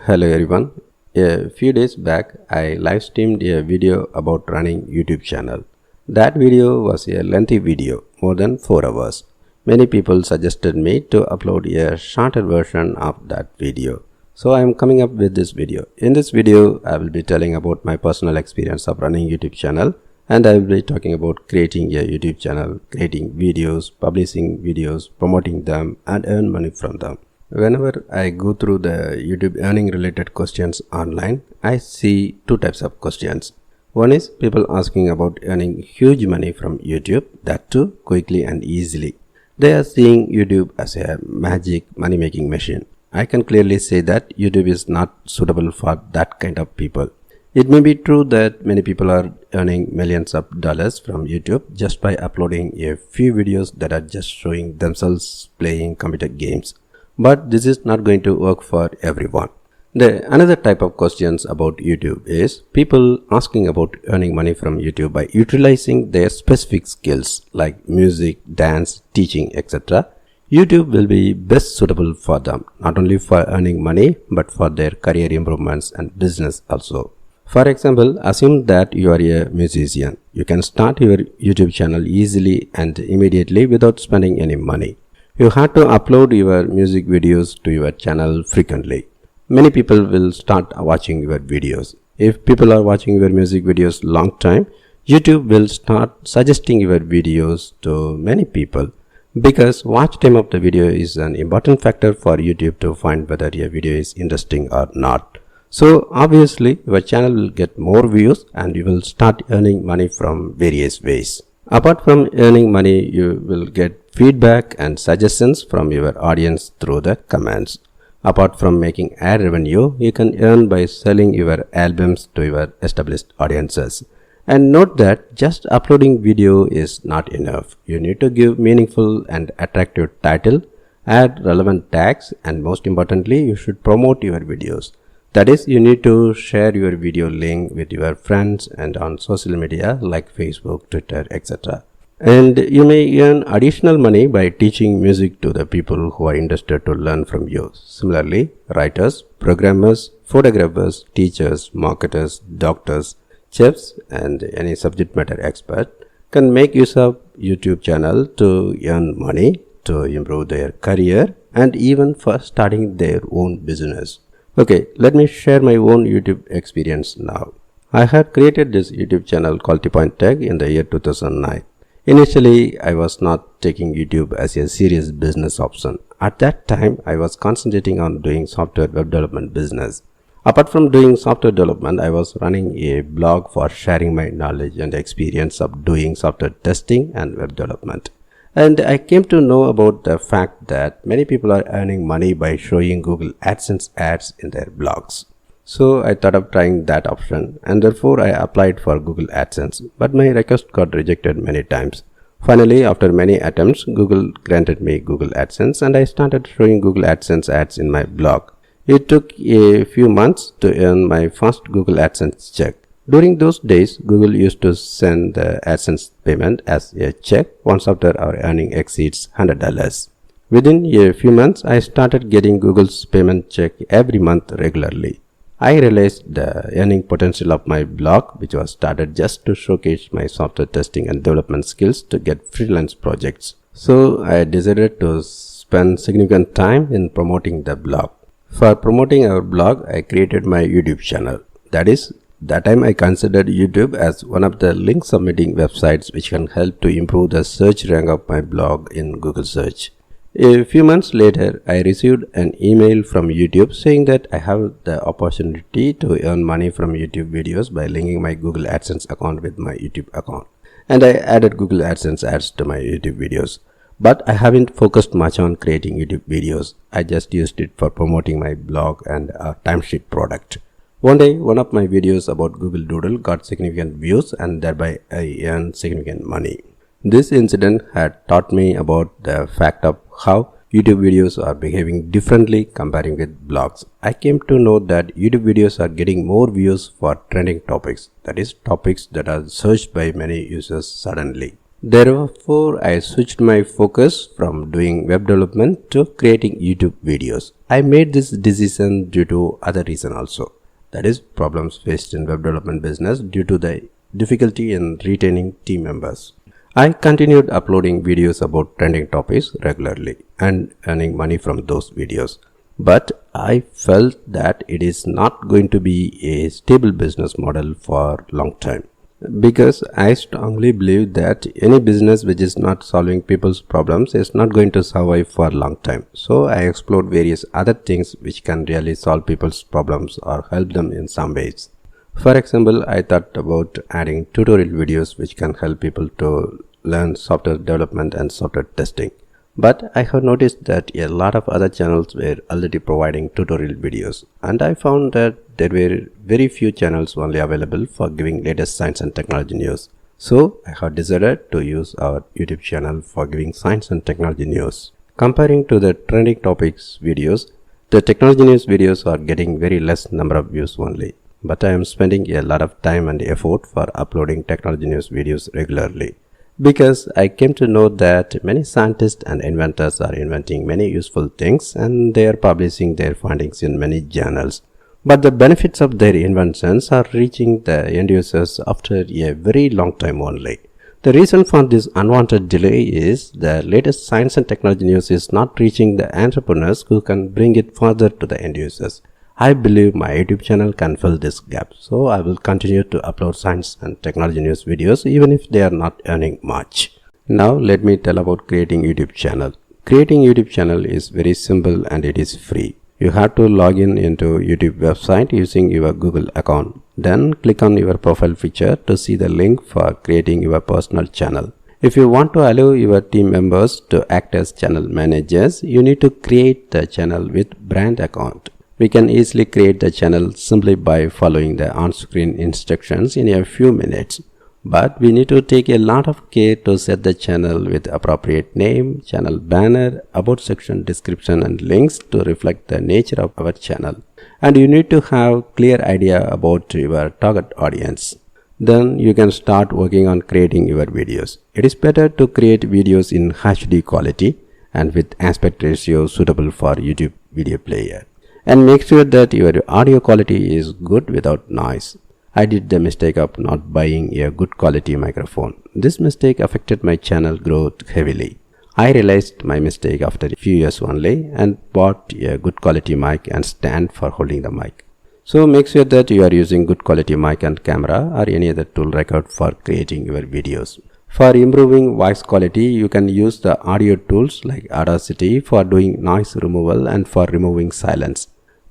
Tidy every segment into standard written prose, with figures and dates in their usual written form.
Hello everyone. A few days back, I live streamed a video about running YouTube channel. That video was a lengthy video, more than 4 hours. Many people suggested me to upload a shorter version of that video. So I am coming up with this video. In this video, I will be telling about my personal experience of running YouTube channel, and I will be talking about creating a YouTube channel, creating videos, publishing videos, promoting them, and earn money from them. Whenever I go through the YouTube earning related questions online, I see two types of questions. One is people asking about earning huge money from YouTube, that too quickly and easily. They are seeing YouTube as a magic money making machine. I can clearly say that YouTube is not suitable for that kind of people. It may be true that many people are earning millions of dollars from YouTube just by uploading a few videos that are just showing themselves playing computer games. But this is not going to work for everyone. Another type of questions about YouTube is people asking about earning money from YouTube by utilizing their specific skills like music, dance, teaching, etc. YouTube will be best suitable for them, not only for earning money but for their career improvements and business also. For example, assume that you are a musician. You can start your YouTube channel easily and immediately without spending any money. You have to upload your music videos to your channel frequently. Many people will start watching your videos. If people are watching your music videos long time, YouTube will start suggesting your videos to many people, because watch time of the video is an important factor for YouTube to find whether your video is interesting or not. So obviously your channel will get more views and you will start earning money from various ways. Apart from earning money, you will get feedback and suggestions from your audience through the comments. Apart from making ad revenue, you can earn by selling your albums to your established audiences. And note that just uploading video is not enough. You need to give meaningful and attractive title, add relevant tags, and most importantly, you should promote your videos. That is, you need to share your video link with your friends and on social media like Facebook, Twitter, etc. And you may earn additional money by teaching music to the people who are interested to learn from you. Similarly, writers, programmers, photographers, teachers, marketers, doctors, chefs, and any subject matter expert can make use of YouTube channel to earn money, to improve their career, and even for starting their own business. Okay, let me share my own YouTube experience now. I had created this YouTube channel called Point Tech in the year 2009. Initially, I was not taking YouTube as a serious business option. At that time, I was concentrating on doing software web development business. Apart from doing software development, I was running a blog for sharing my knowledge and experience of doing software testing and web development. And I came to know about the fact that many people are earning money by showing Google AdSense ads in their blogs. So I thought of trying that option, and therefore I applied for Google AdSense, but my request got rejected many times. Finally, after many attempts, Google granted me Google AdSense and I started showing Google AdSense ads in my blog. It took a few months to earn my first Google AdSense check. During those days, Google used to send the AdSense payment as a check once after our earning exceeds $100. Within a few months, I started getting Google's payment check every month regularly. I realized the earning potential of my blog, which was started just to showcase my software testing and development skills to get freelance projects. So I decided to spend significant time in promoting the blog. For promoting our blog, I created my YouTube channel. That time I considered YouTube as one of the link submitting websites which can help to improve the search rank of my blog in Google search. A few months later, I received an email from YouTube saying that I have the opportunity to earn money from YouTube videos by linking my Google AdSense account with my YouTube account. And I added Google AdSense ads to my YouTube videos. But I haven't focused much on creating YouTube videos. I just used it for promoting my blog and a timesheet product. One day, one of my videos about Google Doodle got significant views and thereby I earned significant money. This incident had taught me about the fact of how YouTube videos are behaving differently comparing with blogs. I came to know that YouTube videos are getting more views for trending topics, that is, topics that are searched by many users suddenly. Therefore, I switched my focus from doing web development to creating YouTube videos. I made this decision due to other reason also. That is, problems faced in web development business due to the difficulty in retaining team members. I continued uploading videos about trending topics regularly and earning money from those videos. But I felt that it is not going to be a stable business model for long time. Because I strongly believe that any business which is not solving people's problems is not going to survive for a long time. So I explored various other things which can really solve people's problems or help them in some ways. For example, I thought about adding tutorial videos which can help people to learn software development and software testing. But I have noticed that a lot of other channels were already providing tutorial videos, and I found that there were very few channels only available for giving latest science and technology news. So I have decided to use our YouTube channel for giving science and technology news. Comparing to the trending topics videos, the technology news videos are getting very less number of views only. But I am spending a lot of time and effort for uploading technology news videos regularly. Because I came to know that many scientists and inventors are inventing many useful things and they are publishing their findings in many journals. But the benefits of their inventions are reaching the end users after a very long time only. The reason for this unwanted delay is the latest science and technology news is not reaching the entrepreneurs who can bring it further to the end users. I believe my YouTube channel can fill this gap, so I will continue to upload science and technology news videos even if they are not earning much. Now let me tell about creating YouTube channel. Creating YouTube channel is very simple and it is free. You have to log in into YouTube website using your Google account. Then click on your profile picture to see the link for creating your personal channel. If you want to allow your team members to act as channel managers, you need to create the channel with brand account. We can easily create the channel simply by following the on-screen instructions in a few minutes. But we need to take a lot of care to set the channel with appropriate name, channel banner, about section description and links to reflect the nature of our channel. And you need to have clear idea about your target audience. Then you can start working on creating your videos. It is better to create videos in HD quality and with aspect ratio suitable for YouTube video player. And make sure that your audio quality is good without noise. I did the mistake of not buying a good quality microphone. This mistake affected my channel growth heavily. I realized my mistake after a few years only and bought a good quality mic and stand for holding the mic. So make sure that you are using good quality mic and camera or any other tool record for creating your videos. For improving voice quality, you can use the audio tools like Audacity for doing noise removal and for removing silence.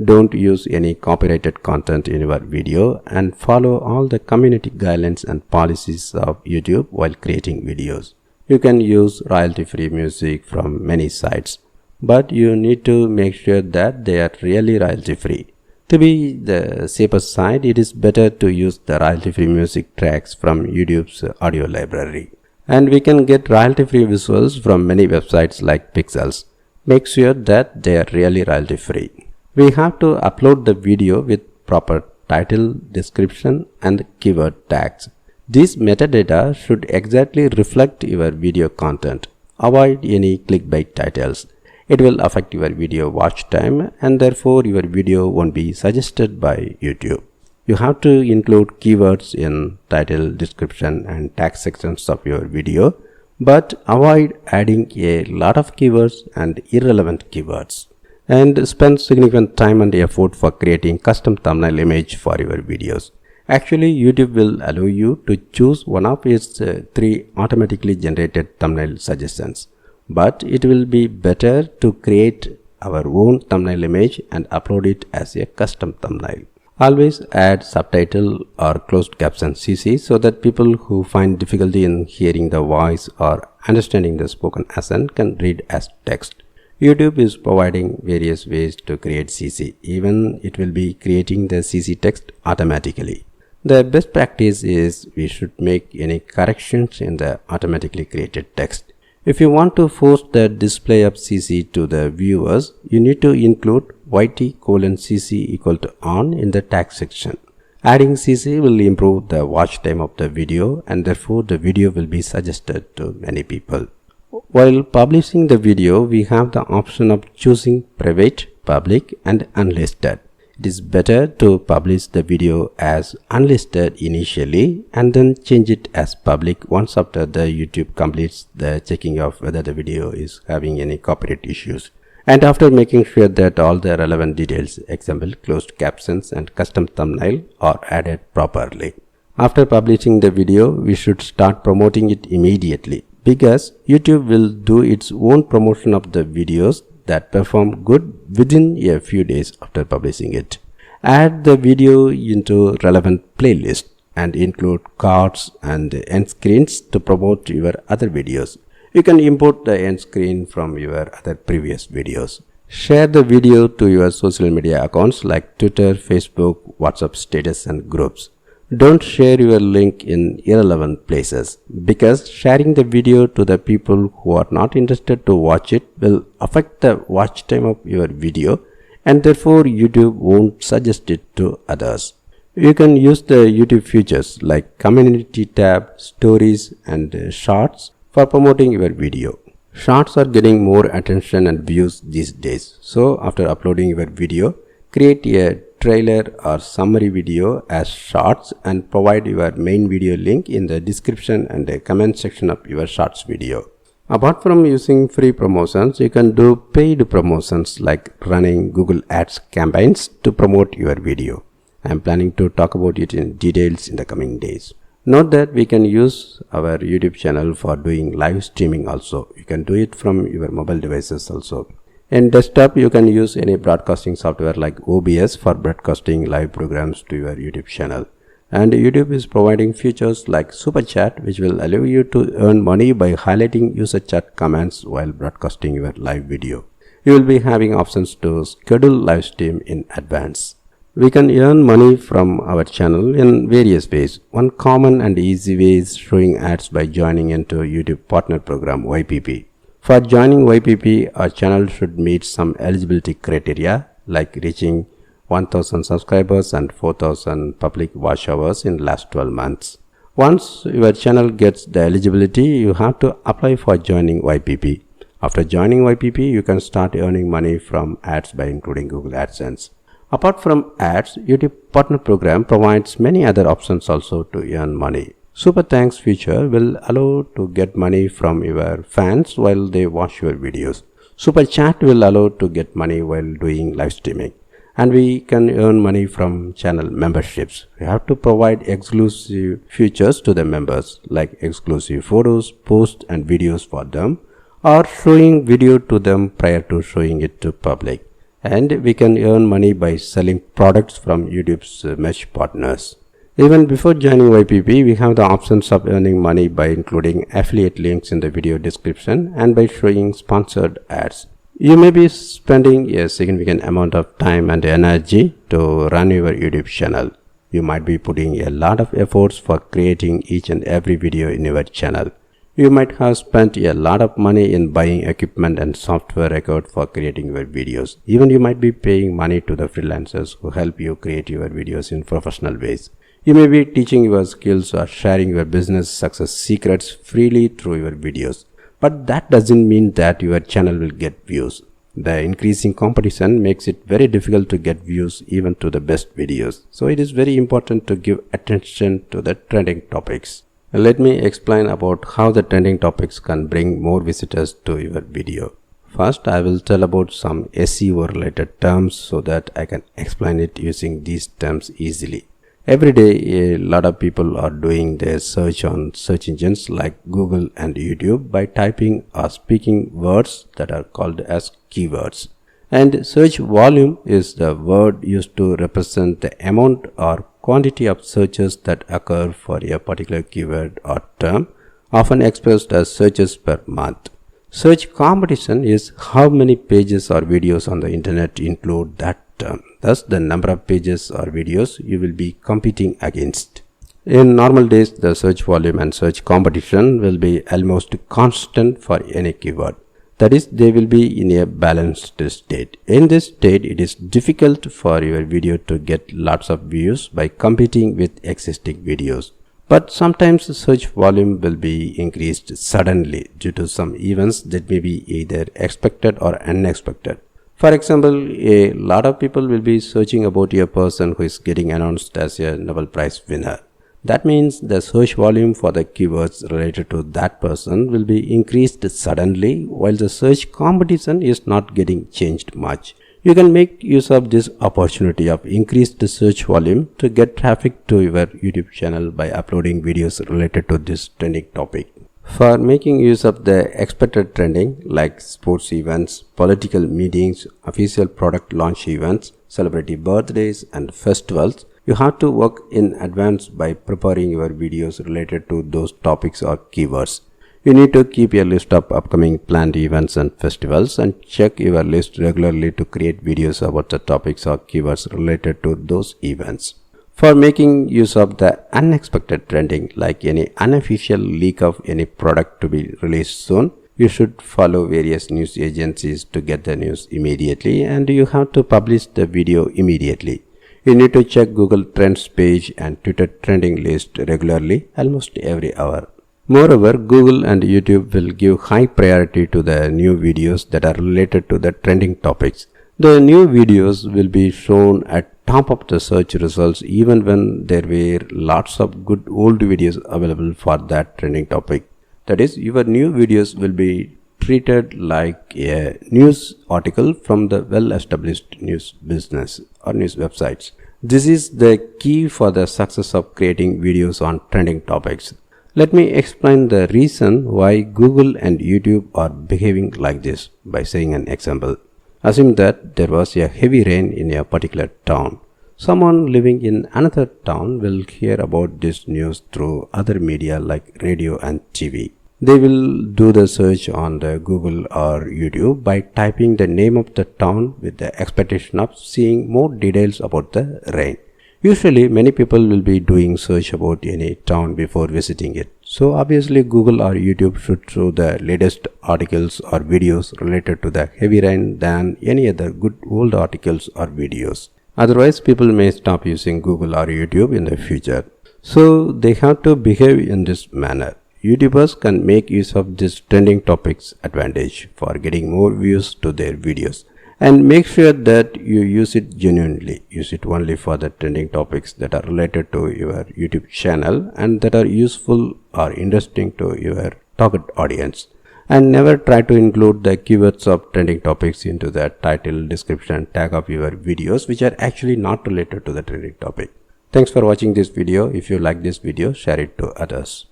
Don't use any copyrighted content in your video and follow all the community guidelines and policies of YouTube while creating videos. You can use royalty-free music from many sites, but you need to make sure that they are really royalty-free. To be the safer side, it is better to use the royalty-free music tracks from YouTube's audio library. And we can get royalty-free visuals from many websites like Pixels. Make sure that they are really royalty-free. We have to upload the video with proper title, description and keyword tags. These metadata should exactly reflect your video content. Avoid any clickbait titles. It will affect your video watch time and therefore your video won't be suggested by YouTube. You have to include keywords in title, description and tag sections of your video, but avoid adding a lot of keywords and irrelevant keywords. And spend significant time and effort for creating custom thumbnail image for your videos. Actually, YouTube will allow you to choose one of its 3 automatically generated thumbnail suggestions. But it will be better to create our own thumbnail image and upload it as a custom thumbnail. Always add subtitle or closed caption CC so that people who find difficulty in hearing the voice or understanding the spoken accent can read as text. YouTube is providing various ways to create CC. Even it will be creating the CC text automatically. The best practice is we should make any corrections in the automatically created text. If you want to force the display of CC to the viewers, you need to include YT:CC = on in the tag section. Adding CC will improve the watch time of the video, and therefore the video will be suggested to many people. While publishing the video, we have the option of choosing private, public and unlisted. It is better to publish the video as unlisted initially and then change it as public once after the YouTube completes the checking of whether the video is having any copyright issues, and after making sure that all the relevant details, example closed captions and custom thumbnail, are added properly. After publishing the video, we should start promoting it immediately, because YouTube will do its own promotion of the videos that perform good within a few days after publishing it. Add the video into relevant playlist and include cards and end screens to promote your other videos. You can import the end screen from your other previous videos. Share the video to your social media accounts like Twitter, Facebook, WhatsApp status and groups. Don't share your link in irrelevant places, because sharing the video to the people who are not interested to watch it will affect the watch time of your video, and therefore YouTube won't suggest it to others. You can use the YouTube features like Community tab, Stories and Shorts for promoting your video. Shorts are getting more attention and views these days, so after uploading your video, create a trailer or summary video as shorts and provide your main video link in the description and the comment section of your shorts video. Apart from using free promotions, you can do paid promotions like running Google Ads campaigns to promote your video. I am planning to talk about it in details in the coming days. Note that we can use our YouTube channel for doing live streaming also. You can do it from your mobile devices also. In desktop, you can use any broadcasting software like OBS for broadcasting live programs to your YouTube channel. And YouTube is providing features like Super Chat, which will allow you to earn money by highlighting user chat comments while broadcasting your live video. You will be having options to schedule live stream in advance. We can earn money from our channel in various ways. One common and easy way is showing ads by joining into YouTube Partner Program YPP. For joining YPP, our channel should meet some eligibility criteria like reaching 1000 subscribers and 4000 public watch hours in last 12 months. Once your channel gets the eligibility, you have to apply for joining YPP. After joining YPP, you can start earning money from ads by including Google AdSense. Apart from ads, YouTube Partner Program provides many other options also to earn money. Super Thanks feature will allow to get money from your fans while they watch your videos. Super Chat will allow to get money while doing live streaming. And we can earn money from channel memberships. We have to provide exclusive features to the members like exclusive photos, posts and videos for them, or showing video to them prior to showing it to public. And we can earn money by selling products from YouTube's merch partners. Even before joining YPP, we have the options of earning money by including affiliate links in the video description and by showing sponsored ads. You may be spending a significant amount of time and energy to run your YouTube channel. You might be putting a lot of efforts for creating each and every video in your channel. You might have spent a lot of money in buying equipment and software record for creating your videos. Even you might be paying money to the freelancers who help you create your videos in professional ways. You may be teaching your skills or sharing your business success secrets freely through your videos. But that doesn't mean that your channel will get views. The increasing competition makes it very difficult to get views even to the best videos. So it is very important to give attention to the trending topics. Let me explain about how the trending topics can bring more visitors to your video. First, I will tell about some SEO related terms so that I can explain it using these terms easily. Every day, a lot of people are doing their search on search engines like Google and YouTube by typing or speaking words that are called as keywords. And search volume is the word used to represent the amount or quantity of searches that occur for a particular keyword or term, often expressed as searches per month. Search competition is how many pages or videos on the internet include that term. Thus, the number of pages or videos you will be competing against. In normal days, the search volume and search competition will be almost constant for any keyword. That is, they will be in a balanced state. In this state, it is difficult for your video to get lots of views by competing with existing videos. But sometimes the search volume will be increased suddenly due to some events that may be either expected or unexpected. For example, a lot of people will be searching about a person who is getting announced as a Nobel Prize winner. That means the search volume for the keywords related to that person will be increased suddenly while the search competition is not getting changed much. You can make use of this opportunity of increased search volume to get traffic to your YouTube channel by uploading videos related to this trending topic. For making use of the expected trending like sports events, political meetings, official product launch events, celebrity birthdays and festivals, you have to work in advance by preparing your videos related to those topics or keywords. You need to keep a list of upcoming planned events and festivals and check your list regularly to create videos about the topics or keywords related to those events. For making use of the unexpected trending like any unofficial leak of any product to be released soon, you should follow various news agencies to get the news immediately, and you have to publish the video immediately. You need to check Google Trends page and Twitter trending list regularly, almost every hour. Moreover, Google and YouTube will give high priority to the new videos that are related to the trending topics. The new videos will be shown at top of the search results even when there were lots of good old videos available for that trending topic. That is, your new videos will be treated like a news article from the well-established news business or news websites. This is the key for the success of creating videos on trending topics. Let me explain the reason why Google and YouTube are behaving like this by saying an example. Assume that there was a heavy rain in a particular town. Someone living in another town will hear about this news through other media like radio and TV. They will do the search on the Google or YouTube by typing the name of the town with the expectation of seeing more details about the rain. Usually, many people will be doing search about any town before visiting it. So obviously, Google or YouTube should show the latest articles or videos related to the heavy rain than any other good old articles or videos. Otherwise, people may stop using Google or YouTube in the future. So they have to behave in this manner. YouTubers can make use of this trending topics advantage for getting more views to their videos, and make sure that you use it genuinely. Use it only for the trending topics that are related to your YouTube channel and that are useful or interesting to your target audience, and never try to include the keywords of trending topics into the title, description, tag of your videos which are actually not related to the trending topic. Thanks for watching this video. If you like this video, share it to others.